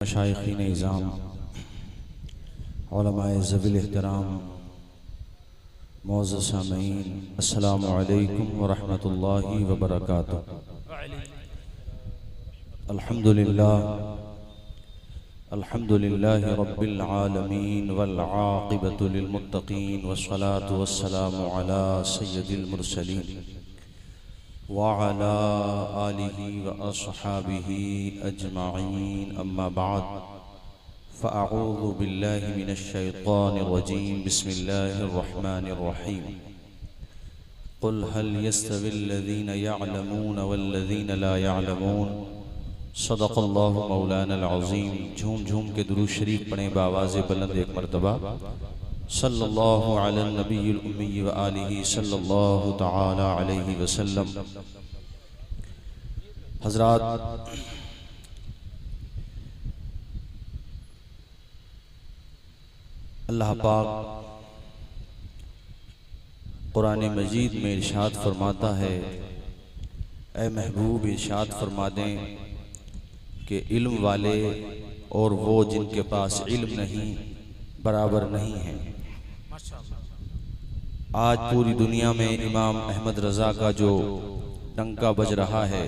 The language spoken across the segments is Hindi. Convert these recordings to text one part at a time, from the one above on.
मशाइखीन इज़ाम, उलमाए ज़वील एहतराम, मौज़ूद सामीईन, अस्सलामु अलैकुम व रहमतुल्लाहि व बरकातुहू। अल्हम्दुलिल्लाहि रब्बिल आलमीन वल आक़िबतु लिल मुत्तक़ीन वस्सलातु वस्सलामु अला सय्यिदिल मुरसलीन व अला आलिहि व अस्हाबिहि अजमाईन, अम्मा बाद, फ़अऊज़ु बिल्लाहि मिनश शैतानिर रजीम, बिस्मिल्लाहिर रहमानिर रहीम। क़ुल हल यस्तविल्लज़ीना यअलमून वल्लज़ीना ला यअलमून, सदक़ल्लाहु मौलानल अज़ीम। झूम झूम के दुरूद शरीफ पढ़ें बावाज़े बुलंद एक मरतबा, सल्लल्लाहु अलन नबिय्यिल उम्मी व आलिहि सल्लल्लाहु तआला अलैहि वसल्लम। हज़रात, अल्लाह पाक कुरान मजीद में इरशाद फरमाता है, ए महबूब इरशाद फरमा दें कि इल्म वाले और वो जिनके पास इल्म नहीं बराबर नहीं हैं। आज पूरी दुनिया में इमाम अहमद रज़ा का जो डंका बज रहा है,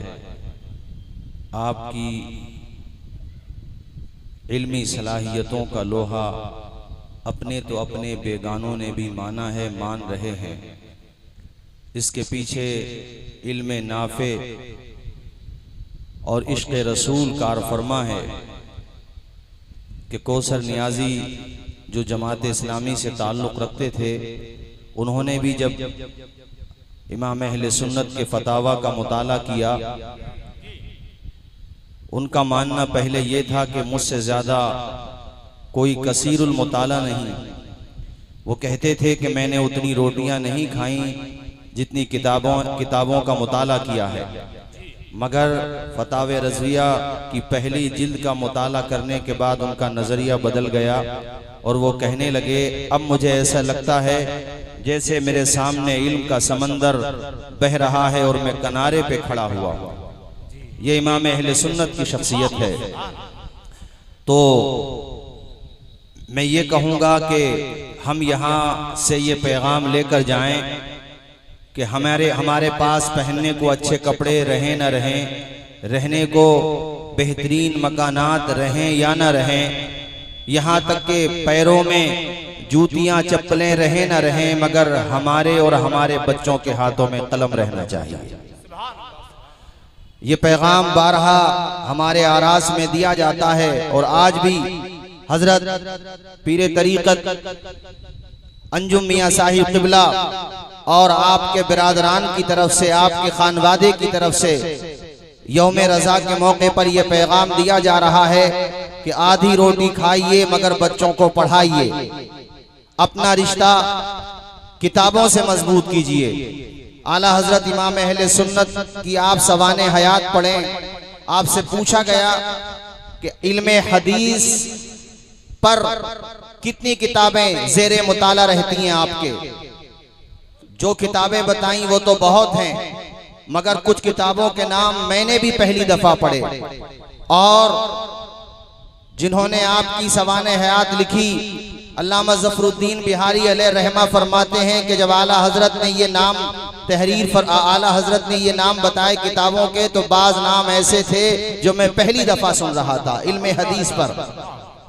आपकी इल्मी सलाहियतों का लोहा अपने तो अपने बेगानों ने भी माना है, मान रहे हैं। इसके पीछे इल्म नाफे और इश्क़ रसूल कार फरमा है कि कौसर नियाजी जो जमात इस्लामी से ताल्लुक़ रखते थे, उन्होंने भी जब इमाम अहले सुन्नत के फतावा का मुताला किया, उनका मानना पहले ये था कि मुझसे ज़्यादा कोई कसीरुल मुताला नहीं। वो कहते थे कि मैंने उतनी रोटियां नहीं खाई जितनी किताबों का मुताला किया है। मगर फतावे रज़विया की पहली जिल्द का मुताला करने के बाद उनका नज़रिया बदल गया और वो कहने लगे, अब मुझे ऐसा लगता है जैसे मेरे सामने इल्म का समंदर बह रहा है और मैं किनारे पे खड़ा हुआ हूँ। ये इमाम अहले सुन्नत की शख्सियत है। तो मैं ये कहूँगा कि हम यहाँ से ये पैगाम लेकर जाएं कि हमारे पास पहनने को अच्छे कपड़े रहें न रहें, रहने को बेहतरीन मकानात रहें या न रहें, यहाँ तक कि पैरों में जूतियाँ चप्पलें रहें न रहें, मगर हमारे और हमारे बच्चों के हाथों में कलम रहना चाहिए। ये पैगाम बारहा हमारे आरास में दिया जाता है और आज भी हजरत पीरे तरीक़त अंजुम मियाँ साहिब क़िबला और आपके बिरादरान की तरफ से, आपके खानवादे की तरफ से यौम रज़ा के मौके पर यह पैगाम दिया जा रहा है कि आधी रोटी खाइए मगर बच्चों को पढ़ाइए, अपना रिश्ता किताबों से मजबूत कीजिए। आला हजरत इमाम अहले सुन्नत की आप सवाने हयात पढ़ें। आपसे पूछा गया कि इल्मे हदीस पर कितनी किताबें ज़ेरे मुताला रहती हैं आपके। जो किताबें बताई वो तो बहुत हैं, मगर कुछ किताबों के नाम मैंने भी पहली दफा पढ़े और जिन्होंने आपकी सवाने हयात लिखी, अल्लामा ज़फ़रुद्दीन बिहारी अलैहि रहमा फरमाते हैं कि जब आला हजरत ने ये नाम आला हजरत ने ये नाम बताए किताबों के, तो बाज नाम ऐसे थे जो मैं पहली दफा सुन रहा था इल्मे हदीस पर।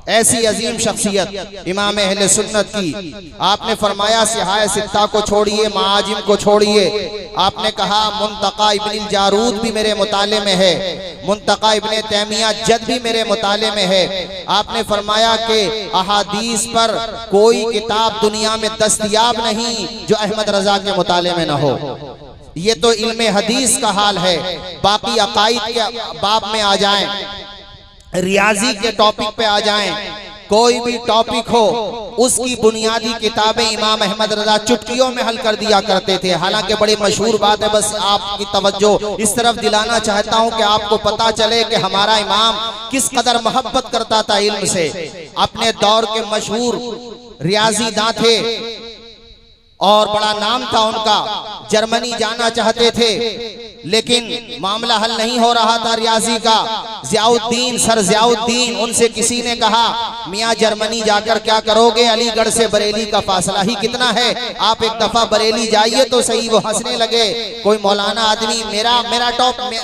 ऐसी अजीम शख्सियत इमाम अहले सुन्नत की। आपने फरमाया सिहाए सित्ता को छोड़िए, माजिम को छोड़िए। आपने कहा मुंतका इब्नुल जारूद भी मेरे मुताले में है, मुंतका इब्ने तैमिया जद भी मेरे मुताले में है। आपने फरमाया कि अहादीस पर कोई किताब दुनिया में दस्तयाब नहीं जो अहमद रजा के मुताले में न हो। ये तो इल्मे हदीस का हाल है। बाकी अकाईद के बाब में आ जाएं, रियाजी के टॉपिक पे आ जाएं, कोई भी टॉपिक हो उसकी बुनियादी किताबें इमाम अहमद रजा चुटकियों में हल कर दिया करते थे। हालांकि बड़ी मशहूर बात है, बस आपकी तवज्जो इस तरफ दिलाना चाहता हूं कि आपको पता चले कि हमारा इमाम किस कदर मोहब्बत करता था इल्म से। अपने दौर के मशहूर रियाजी दां थे और बड़ा नाम था उनका, जर्मनी जाना चाहते थे, लेकिन मामला हल नहीं हो रहा था रियाजी का। ज़ियाउद्दीन, सर ज़ियाउद्दीन, उनसे किसी ने कहा मियाँ जर्मनी जाकर क्या करोगे, अलीगढ़ से बरेली का फासला ही कितना है, आप एक दफा बरेली जाइए तो सही। वो हंसने लगे, कोई मौलाना आदमी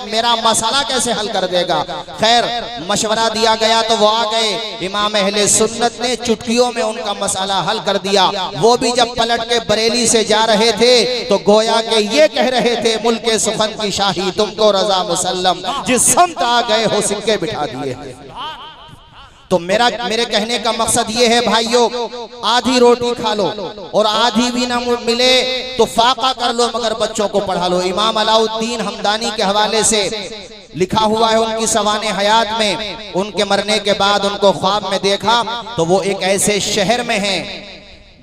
मेरा मसाला कैसे हल कर देगा। खैर मशवरा दिया गया तो वो आ गए। इमाम अहले सुन्नत ने चुटकियों में उनका मसाला हल कर दिया। वो भी जब पलट के बरेली से जा रहे थे तो गोया के ये कह रहे थे, मुल्के सुखन की शाही तुमको रजा मुसल्लम, जिस समत आ गए हो सिक्के बिठा दिए। तो मेरे कहने का मकसद ये है भाइयों, आधी रोटी खा लो और आधी भी ना मिले तो फाका कर लो, मगर बच्चों को पढ़ा लो। इमाम अलाउद्दीन हमदानी के हवाले से लिखा हुआ है उनकी सवाने हयात में, उनके मरने के बाद उनको ख्वाब में देखा तो वो एक ऐसे शहर में हैं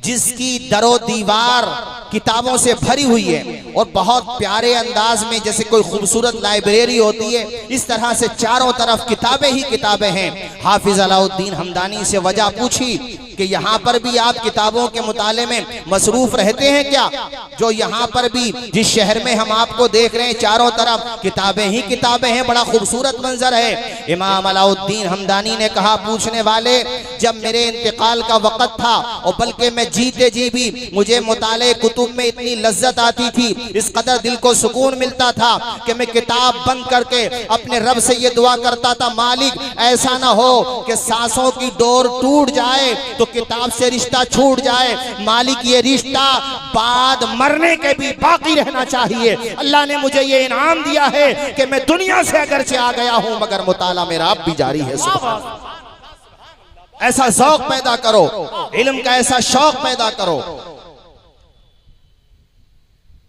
जिसकी दरो दीवार किताबों से भरी हुई है और बहुत प्यारे अंदाज में, जैसे कोई खूबसूरत लाइब्रेरी होती है, इस तरह से चारों तरफ किताबें ही किताबें हैं। हाफिज अलाउद्दीन हमदानी से वजह पूछी कि यहाँ पर भी आप किताबों के मुताले में मसरूफ रहते हैं क्या, जो यहाँ पर भी जिस शहर में हम आपको देख रहे हैं चारों तरफ किताबें ही किताबें हैं, बड़ा खूबसूरत मंजर है। इमाम अलाउद्दीन हमदानी ने कहा, पूछने वाले, जब मेरे इंतकाल का वक़्त था और बल्कि मैं जीते जी भी मुझे मुताले कुतुब में इतनी लज्जत आती थी, इस कदर दिल को सुकून मिलता था कि मैं किताब बंद करके अपने रब से ये दुआ करता था, मालिक ऐसा ना हो कि सांसों की डोर टूट जाए तो किताब से रिश्ता छूट जाए, मालिक ये रिश्ता बाद मरने के भी बाकी रहना चाहिए। अल्लाह ने मुझे ये इनाम दिया है कि मैं दुनिया से अगर से आ गया हूं मगर मुताला मेरा अब भी जारी है। ऐसा शौक पैदा करो, इल्म का ऐसा शौक पैदा करो।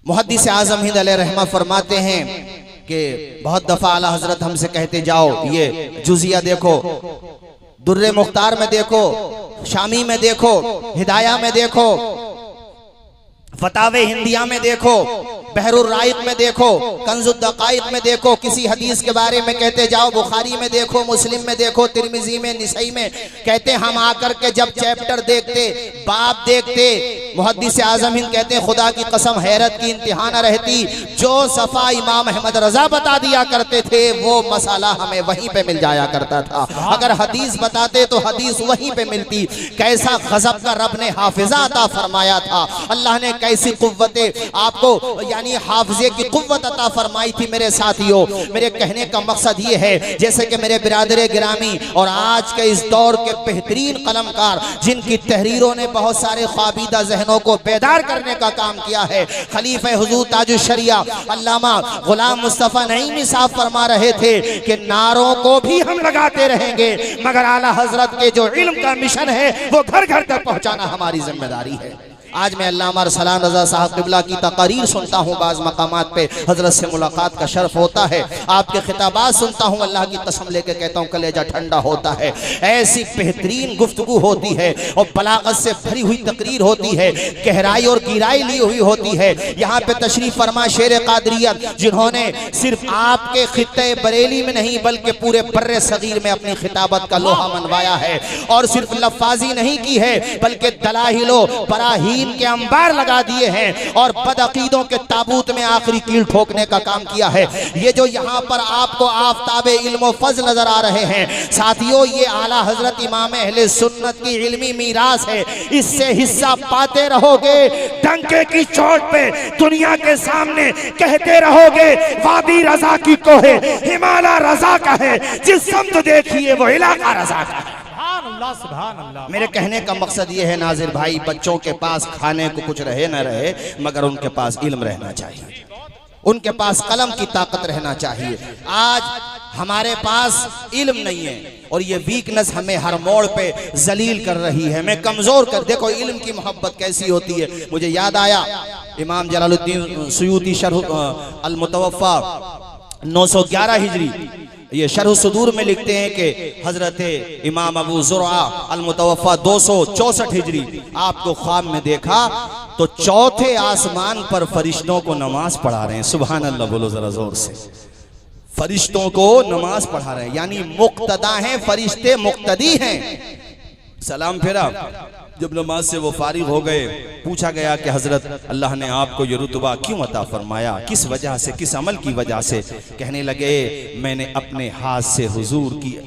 मुहद्दिस आज़म हिंद अलैहि रहमा फरमाते हैं कि बहुत दफा आला हजरत हमसे कहते, जाओ ये जुजिया देखो, दुर्रे मुख्तार में देखो, शामी में देखो, हिदाया में देखो, फतावे हिंदिया में देखो, बहरुर राइक में देखो, कंजुद दकाइक में देखो, किसी हदीस के बारे में कहते जाओ बुखारी में देखो, मुस्लिम में देखो, तिरमिजी में, निसाई में, कहते हम आकर के जब चैप्टर देखते, बाब देखते, मुहद्दिस आज़म हिंद कहते हैं खुदा की कसम हैरत की इंतहा न रहती। जो सफ़ा इमाम अहमद रजा बता दिया करते थे वो मसाला हमें वहीं पे मिल जाया करता था, अगर हदीस बताते तो हदीस वहीं पे मिलती। कैसा गजब का रब ने हाफिजा अता फरमाया था, अल्लाह ने कैसी कुव्वतें आपको यानी हाफिजे की कुव्वत अता फरमाई थी। मेरे साथियों, मेरे कहने का मकसद ये है, जैसे कि मेरे बिरादरे गिरामी और आज के इस दौर के बेहतरीन कलमकार जिनकी तहरीरों ने बहुत सारे ख्वाबीदा जहनों को बेदार करने का काम किया है, खलीफे हुजूर ताजुश शरिया अल्लामा गुलाम मुस्तफा नईमी साहब फरमा रहे थे कि नारों को भी हम लगाते रहेंगे मगर आला हजरत के जो इल्म का मिशन है वो घर घर तक पहुंचाना हमारी जिम्मेदारी है। आज मैं अल्लामा अरसलान रजा साहब क़िबला की तकारीर सुनता हूँ, बाज़ मकामात पे हजरत से मुलाकात का शर्फ होता है, आपके खिताबात सुनता हूँ, अल्लाह की कसम लेके कहता हूँ कलेजा ठंडा होता है। ऐसी बेहतरीन गुफ्तगू होती है और बलागत से भरी हुई तकरीर होती है, गहराई और गिराई ली हुई होती है। यहाँ पे तशरीफ फरमा शेर कादरियत जिन्होंने सिर्फ आपके खित्ते बरेली में नहीं बल्कि पूरे बर्रे सगीर में अपनी खिताबत का लोहा मनवाया है और सिर्फ लफ्फाजी नहीं की है बल्कि दलाहिलो बराहीन के अंबार लगा दिए हैं और बदअकीदों के ताबूत में आखिरी कील ठोकने का काम किया है। ये जो यहाँ पर आपको आफताबे इल्म फज़ल नजर आ रहे हैं साथियों, ये आला हजरत इमाम अहले सुन्नत की इल्मी मीरास है, इससे हिस्सा पाते रहोगे, डंके की चोट पे दुनिया के सामने कहते रहोगे वादी रजा की कोहे हिमालय रजा का है, जिस समत देखिए वो इलाका रजा का है। मेरे कहने का मकसद ये है नाजिर भाई, बच्चों के पास खाने को कुछ रहे न रहे मगर उनके पास इल्म रहना चाहिए, उनके पास कलम की ताकत रहना चाहिए। आज हमारे पास इल्म नहीं है और ये वीकनेस हमें हर मोड़ पे जलील कर रही है, मैं कमजोर कर। देखो इल्म की मोहब्बत कैसी होती है, मुझे याद आया इमाम जलालुद्दीन सुयूती शरह अल मुतवफ़ा 911 हिजरी, ये शरह सुदूर में लिखते हैं कि हजरत इमाम अबू ज़ुरआ अल मुतवफ़ा 264 हिजरी आपको ख्वाब में देखा तो चौथे आसमान पर फरिश्तों को नमाज पढ़ा रहे हैं। सुभान अल्लाह बोलो जरा जोर से, फरिश्तों को नमाज पढ़ा रहे हैं, यानी मुक्तदा हैं, फरिश्ते मुक्तदी हैं। सलाम फेरा। जब नमाज से वो फारिग हो गए, पूछा गया कि हजरत अल्लाह ने आपको ये रुतबा क्यों अता फरमाया, किस वजह से, किस अमल की वजह से? कहने लगे मैंने अपने हाथ से हुजूर की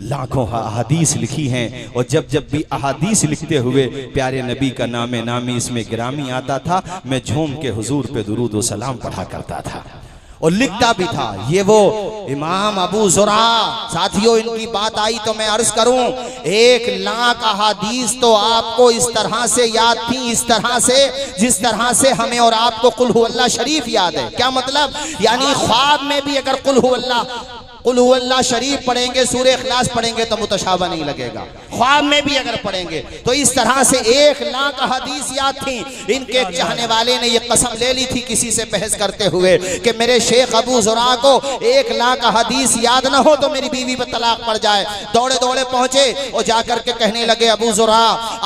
लाखों अहादीस लिखी हैं, और जब जब भी अहादीस लिखते हुए प्यारे नबी का नाम नामी इसमें गिरामी आता था, मैं झूम के हुजूर पे दुरूद व सलाम पढ़ा करता था और लिखता भी था। ये वो इमाम अबू ज़ुरा। साथियों, इनकी बात आई तो मैं अर्ज करूं, 1 लाख अहादीस तो आपको इस तरह से याद थी, इस तरह से जिस तरह से हमें और आपको कुल हु अल्लाह शरीफ याद है। क्या मतलब? यानी ख्वाब में भी अगर कुल हु अल्लाह शरीफ पढ़ेंगे, सूरह इखलास पढ़ेंगे तो मुतशाबा नहीं लगेगा। ख्वाब में भी अगर पढ़ेंगे तो इस तरह से 1 लाख हदीस याद थी। इनके एक चाहने वाले ने ये कसम ले ली थी किसी से बहस करते हुए कि मेरे शेख अबू ज़ुरा को 1 लाख हदीस याद ना हो तो मेरी बीवी पर तलाक पड़ जाए। दौड़े दौड़े पहुंचे और जाकर के कहने लगे, अबू ज़ुरा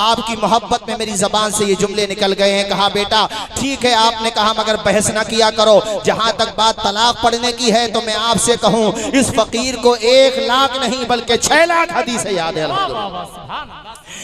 आपकी मोहब्बत में मेरी जबान से ये जुमले निकल गए हैं। कहा बेटा ठीक है आपने कहा, मगर बहस ना किया करो। जहां तक बात तलाक पढ़ने की है तो मैं आपसे कहूं, इस फकीर को 1 लाख नहीं बल्कि 6 लाख हदीस याद है।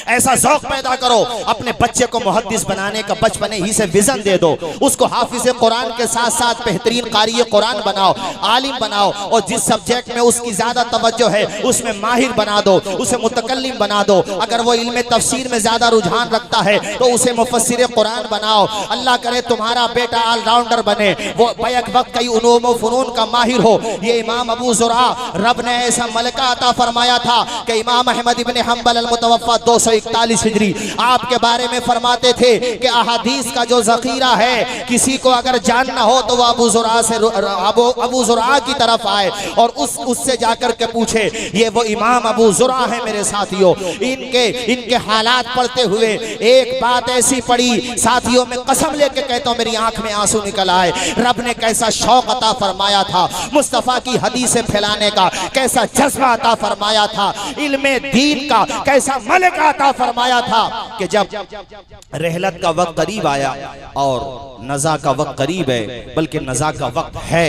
ऐसा शौक पैदा करो, अपने बच्चे को मुहद्दिस बनाने का बचपने ही से विजन दे दो। उसको हाफिज कुरान के साथ साथ बेहतरीन कारी कुरान बनाओ, आलिम बनाओ, और जिस सब्जेक्ट में उसकी ज्यादा तवज्जो है उसमें माहिर बना दो, उसे मुतकल्लिम बना दो। अगर वो इल्म तफसीर में ज्यादा रुझान रखता है तो उसे मुफस्सिर कुरान बनाओ। अल्लाह करे तुम्हारा बेटा ऑलराउंडर बने, वो बैक वक्त कई उलूम व फनून का माहिर हो। ये इमाम अबू ज़ुरा, रब ने ऐसा मलका अता फरमाया था कि इमाम अहमद इब्न हंबल अल-मुतवफ़्फ़ा 241 हिजरी आपके बारे में फरमाते थे कि अहादीस का जो ज़ख़ीरा है, किसी को अगर जानना हो तो वह अबू ज़ुरा की तरफ आए और उससे जाकर के पूछे। ये वो इमाम अबू ज़ुरा है मेरे साथियों। इनके हालात पढ़ते हुए एक बात ऐसी पड़ी, साथियों में कसम लेके कहता हूँ मेरी आंख में आंसू निकल आए। रब ने कैसा शौक अता फरमाया था मुस्तफ़ा की हदीसें फैलाने का, कैसा जज्बा अता फरमाया था इल्मे दीन का, कैसा मलका अता फरमाया था कि जब रहलत का वक्त करीब आया, और नज़ा का वक्त करीब है, बल्कि नज़ा का वक्त है,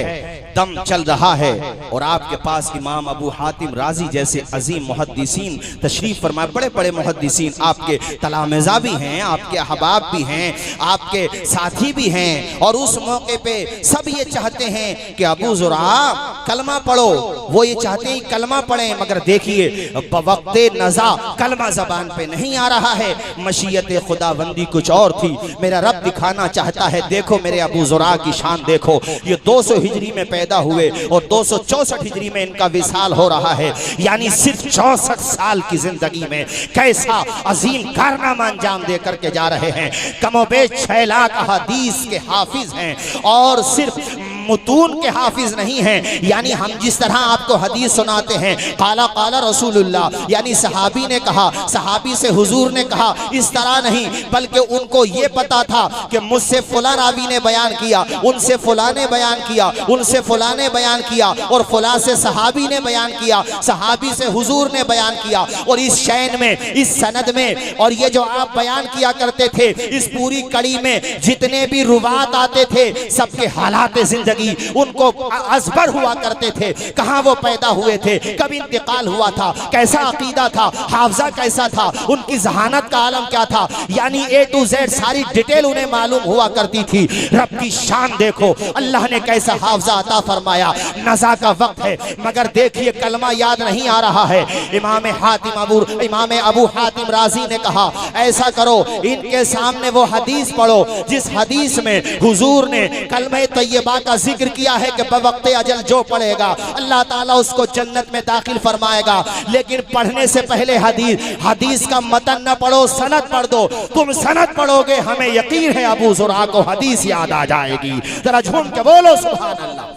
दम चल रहा है, और आपके पास इमाम अबू हातिम राजी जैसे अजीम मुहद्दिसीन तशरीफ फरमाए। बड़े बड़े मुहद्दिसीन आपके तलामिज़ा भी हैं, आपके अहबाब भी हैं, आपके साथी भी हैं, और उस मौके पे सब ये चाहते हैं कि अबू ज़ुरा कलमा पढ़ो। वो ये चाहते हैं कलमा पढ़ें, मगर देखिए बवक्ते नज़ा कलमा ज़बान पे नहीं आ रहा है। मशीयत खुदाबंदी कुछ और थी। मेरा रब दिखाना चाहता है, देखो मेरे अबू ज़ुरा की शान देखो। ये 200 हिजरी में पैदा हुए और 264 हिजरी में इनका विसाल हो रहा है, यानी सिर्फ 64 साल की जिंदगी में कैसा अजीम कारनामा अंजाम दे करके जा रहे हैं। कमोबेश 6 लाख अहादीस के हाफिज हैं, और सिर्फ मुतून के हाफिज नहीं हैं। यानी हम जिस तरह आपको हदीस सुनाते हैं, काला काला रसूलुल्लाह, यानी सहाबी ने कहा, सहाबी से हुजूर ने कहा, इस तरह नहीं, बल्कि उनको ये पता था कि मुझसे फुला रावी ने बयान किया, उनसे फुला ने बयान किया, उनसे फुला ने बयान किया, और फुला से सहाबी ने बयान किया, सहाबी से हुजूर ने बयान किया। और इस शैन में, इस सनद में, और ये जो आप बयान किया करते थे, इस पूरी कड़ी में जितने भी रुवात आते थे, सबके हालात जिंदगी उनको अजबर हुआ करते थे। कहां वो पैदा हुए थे, कब इंतकाल हुआ था, कैसा अकीदा था, हाफजा कैसा था, उनकी जहानत का आलम क्या था, यानी A to Z सारी डिटेल उन्हें मालूम हुआ करती थी। रब की शान देखो, अल्लाह ने कैसा हाफजा अता फरमाया। नज़ा का वक्त है, मगर देखिए कलमा याद नहीं आ रहा है। इमाम अबू हातिम राजी ने कहा, ऐसा करो इनके सामने वो हदीस पढ़ो जिस हदीस में हुजूर ने कलमे तैयबा का जिक्र किया है कि बवक्ते अजल जो पढ़ेगा अल्लाह ताला उसको जन्नत में दाखिल फरमाएगा। लेकिन पढ़ने से पहले हदीस का मतन न पढ़ो, सनद पढ़ दो। तुम सनद पढ़ोगे, हमें यकीन है अबू ज़ुरा को हदीस याद आ जाएगी। जरा झूम के बोलो सुभान अल्लाह।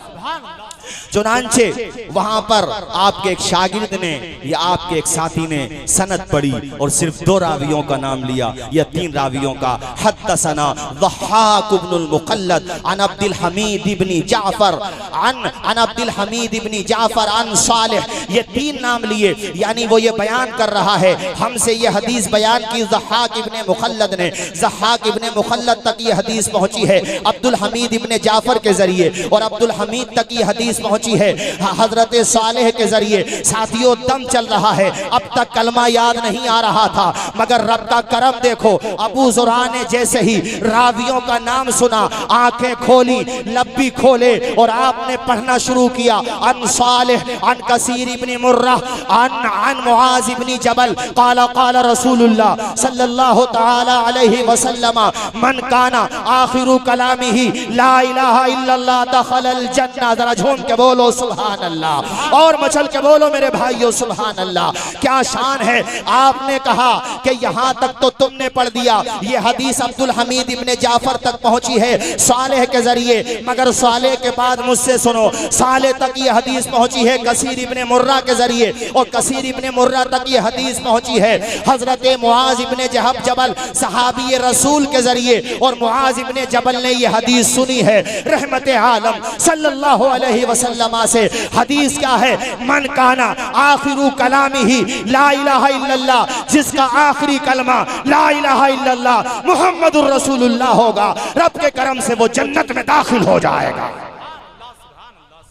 चुनांचे वहां पर आपके एक शागिर्द ने या आपके एक साथी ने सनद पढ़ी और सिर्फ 2 रावियों का नाम लिया या 3 रावियों का। हद्दसना ज़हाक इब्नुल मुक़ल्लद अन अब्दुल हमीद इब्न जाफर अन अब्दुल हमीद इब्न जाफर अन सालिह, ये 3 नाम लिए। यानी वो ये बयान कर रहा है, हमसे ये हदीस बयान की ज़हाक इब्न मुक़ल्लद ने। ज़हाक इब्न मुक़ल्लद तक ये हदीस पहुंची है अब्दुल हमीद इब्न जाफर के जरिए, और अब्दुल हमीद तक ये हदीस पहुंची पहुंची है हजरत सालेह के जरिए। साथियों दम चल रहा है, अब तक कलमा याद नहीं आ रहा था, मगर रब का करम देखो, अबू ज़ुरा ने जैसे ही रावियों का नाम सुना आंखें खोली, लब भी खोले और आपने पढ़ना शुरू किया। अन सालेह अन कसीर इब्न मुर्रा अन मुआज इब्न जबल क़ाला क़ाला रसूलुल्लाह सल्लल्लाहु तआला अलैहि वसल्लम मन काना आखिरु कलामिही ला इलाहा इल्लल्लाह दखलल जन्नह। जरा झूम के बोलो सुभान अल्लाह, और मचल के बोलो मेरे भाइयों सुभान अल्लाह। क्या शान है। आपने कहा कि यहाँ तक तो तुमने पढ़ दिया, ये हदीस अब्दुल हमीद इब्ने जाफर तक पहुंची है सालेह के जरिए, मगर सालेह के बाद मुझसे सुनो, सालेह तक ये हदीस पहुंची है कसीर इब्ने मुर्रा के जरिए, और कसीर इब्ने मुर्रा तक ये हदीस पहुंची है हजरत मुआज इब्ने जबल सहाबी रसूल के जरिए, और मुआज इब्ने जबल ने ये हदीस सुनी है रहमत आलम सल्लल्लाहु अलैहि वसल्लम से। हदीस क्या है? मन काना आखिरु कलामिही ला इलाहा इल्लल्लाह, जिसका आखिरी कलमा ला इलाहा इल्लल्लाह मुहम्मदुर रसूलुल्लाह होगा, रब के करम से वो जन्नत में दाखिल हो जाएगा।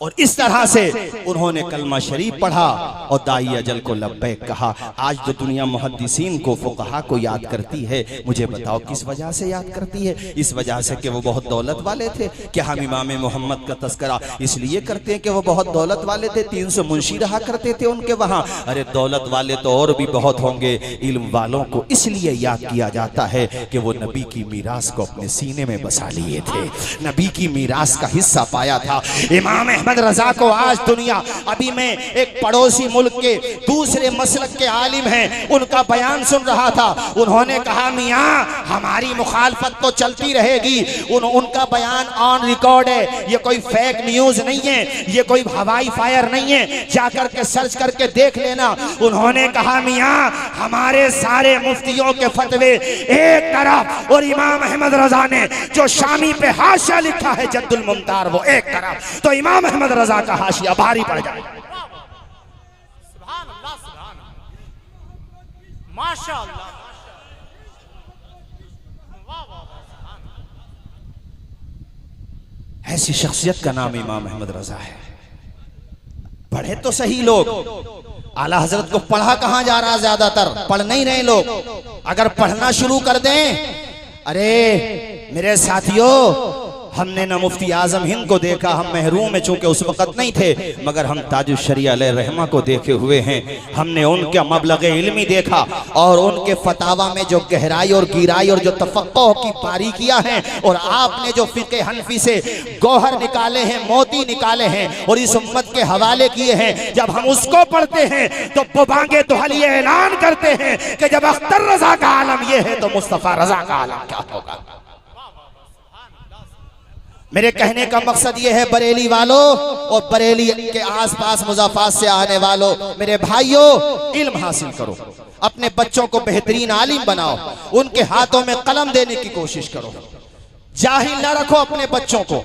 और इस तरह से उन्होंने कलमा शरीफ पढ़ा और दाई अजल को लब्बैक कहा। आज तो दुनिया मुहद्दिसीन को, फुक़हा को याद करती है। मुझे बताओ किस वजह से याद करती है? इस वजह से कि वो बहुत दौलत वाले थे। कि हम इमाम मोहम्मद का तस्करा इसलिए करते हैं कि वो बहुत दौलत वाले थे, 300 मुंशी रहा करते थे उनके वहाँ। अरे दौलत वाले तो और भी बहुत होंगे, इल्म वालों को इसलिए याद किया जाता है कि वो नबी की मीरास को अपने सीने में बसा लिए थे, नबी की मीरास का हिस्सा पाया था। इमाम अहमद रजा को आज दुनिया, अभी मैं एक पड़ोसी मुल्क के दूसरे मसलक के आलिम हैं, उनका बयान सुन रहा था। उन्होंने कहा मियाँ हमारी मुखालफत तो चलती रहेगी, उनका बयान ऑन रिकॉर्ड है, ये कोई फेक न्यूज नहीं है, ये कोई हवाई फायर नहीं है, जाकर के सर्च करके देख लेना। उन्होंने कहा मियाँ हमारे सारे मुफ्तियों के फतवे एक तरफ, और इमाम अहमद रजा ने जो शामी पे हाशिया लिखा है जद्दुल मुमतार वो एक तरफ, तो इमाम अहमद रजा का हाशिया भारी पड़ जाए। सुभान अल्लाह, सुभान अल्लाह, माशाअल्लाह, वाह वाह वाह। ऐसी शख्सियत का नाम इमाम अहमद रजा है। पढ़े तो सही लोग, आला हजरत को पढ़ा कहां जा रहा, ज्यादातर पढ़ नहीं रहे लोग। अगर पढ़ना शुरू कर दें, अरे मेरे साथियों, हमने न मुफ्ती आजम हिंद को देखा, हम महरूम में चूंकि उस वक्त नहीं थे, मगर हम ताजुश शरिया अलैहि रहमा को देखे हुए हैं। हमने उनका मबलग़ इल्मी देखा और उनके फतावा में जो गहराई और गिराई और जो तफक्कुह की बारीकियां हैं, और आपने जो फ़िक़्ह हनफी से गौहर निकाले हैं, मोती निकाले हैं और इस उम्मत के हवाले किए हैं, जब हम उसको पढ़ते हैं तो बुबांगे दुहल ये ऐलान करते हैं कि जब अख्तर रजा का आलम ये है तो मुस्तफ़ा रजा का आलम क्या होगा। मेरे कहने का मकसद ये है बरेली वालों और बरेली के आसपास मुज़ाफ़ात से आने वालों, मेरे भाइयों इल्म हासिल करो, अपने बच्चों को बेहतरीन आलिम बनाओ, उनके हाथों में कलम देने की कोशिश करो। जाहिल ना रखो अपने बच्चों को।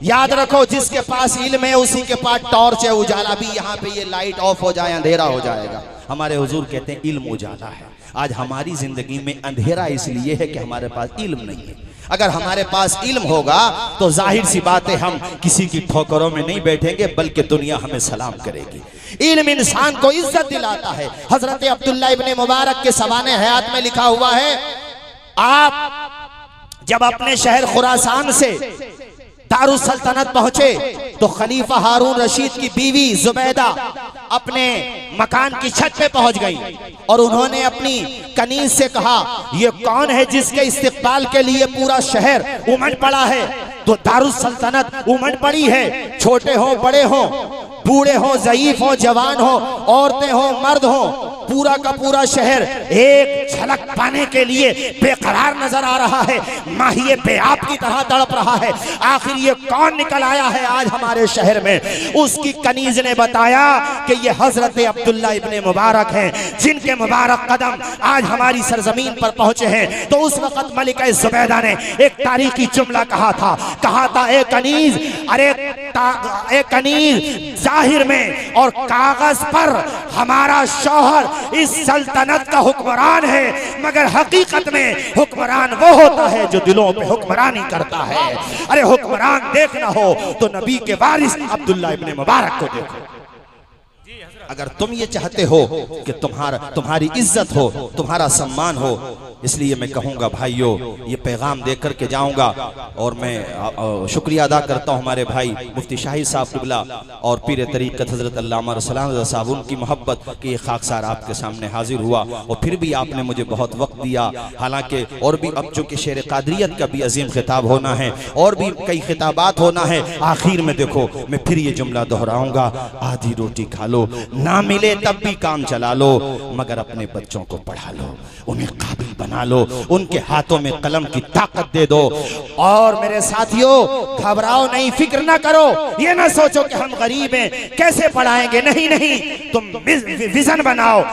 याद रखो जिसके पास इल्म है उसी के पास टॉर्च है, उजाला भी। यहाँ पे ये लाइट ऑफ हो जाए अंधेरा हो जाएगा। हमारे हुजूर कहते हैं इल्म उजाला है। आज हमारी जिंदगी में अंधेरा इसलिए है कि हमारे पास इल्म नहीं है। अगर हमारे पास इल्म होगा तो जाहिर सी बात है हम किसी की ठोकरों में नहीं बैठेंगे, बल्कि दुनिया हमें सलाम करेगी। इल्म इंसान को इज्जत दिलाता है। हजरत अब्दुल्ला इब्ने मुबारक के सवाने हयात में लिखा हुआ है, आप जब अपने शहर खुरासान से दारुस सल्तनत पहुंचे तो खलीफा हारून रशीद की बीवी जुबैदा अपने मकान की छत पे पहुंच गई और उन्होंने अपनी कनीज से कहा, ये कौन है जिसके इस्तिकबाल के लिए पूरा शहर उमड़ पड़ा है। तो दारुस सल्तनत उमड़ पड़ी है, छोटे हो बड़े हो, बूढ़े हो ज़ईफ हो जवान हो, औरतें हो मर्द हो, पूरा का पूरा शहर एक झलक पाने के लिए बेकरार नजर आ रहा है, माहिए बेआब की तरह तड़प रहा है। आखिर ये कौन निकल आया है आज हमारे शहर में। उसकी कनीज ने बताया कि ये हजरत अब्दुल्ला इब्ने मुबारक हैं, जिनके मुबारक कदम आज हमारी सरजमीन पर पहुंचे हैं। तो उस वक्त मलिका जुबैदा ने एक तारीखी जुमला कहा था, ए कनीज, अरे ए कनीज, जाहिर में और कागज पर हमारा शौहर इस सल्तनत का हुक्मरान है, मगर हकीकत में हुक्मरान वो होता है जो दिलों पे हुक्मरानी करता है। अरे हुक्मरान देखना हो तो नबी के वारिस अब्दुल्ला इब्ने मुबारक को देखो। अगर तुम ये चाहते हो कि तुम्हारी इज्जत हो, तुम्हारा सम्मान हो, इसलिए मैं कहूँगा भाइयों, ये पैगाम दे करके जाऊँगा। और मैं शुक्रिया अदा करता हूँ हमारे भाई मुफ्ती शाहिद साहब क़िबला और पीर तरीक़त हज़रत अल्लामा रसूलुल्लाह साहब, उनकी मोहब्बत कि ये खाकसार आपके सामने हाजिर हुआ और फिर भी आपने मुझे बहुत वक्त दिया। हालांकि और भी अब चूँकि शेर क़ादरियत का भी अजीम खिताब होना है और भी कई खिताबात होना है, आखिर में देखो मैं फिर ये जुमला दोहराऊँगा, आधी रोटी खा लो, ना मिले तब भी काम चला लो, मगर अपने बच्चों को पढ़ा लो, उन्हें काबिल बना लो, उनके हाथों में कलम की ताकत दे दो। और मेरे साथियों, घबराओ नहीं, फिक्र ना करो, ये ना सोचो कि हम गरीब हैं कैसे पढ़ाएंगे, नहीं नहीं, तुम विजन बनाओ,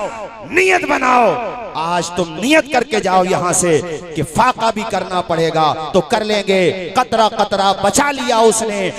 नियत बनाओ। आज तुम नियत करके जाओ यहाँ से कि फाका भी करना पड़ेगा तो कर लेंगे। कतरा कतरा बचा लिया उसने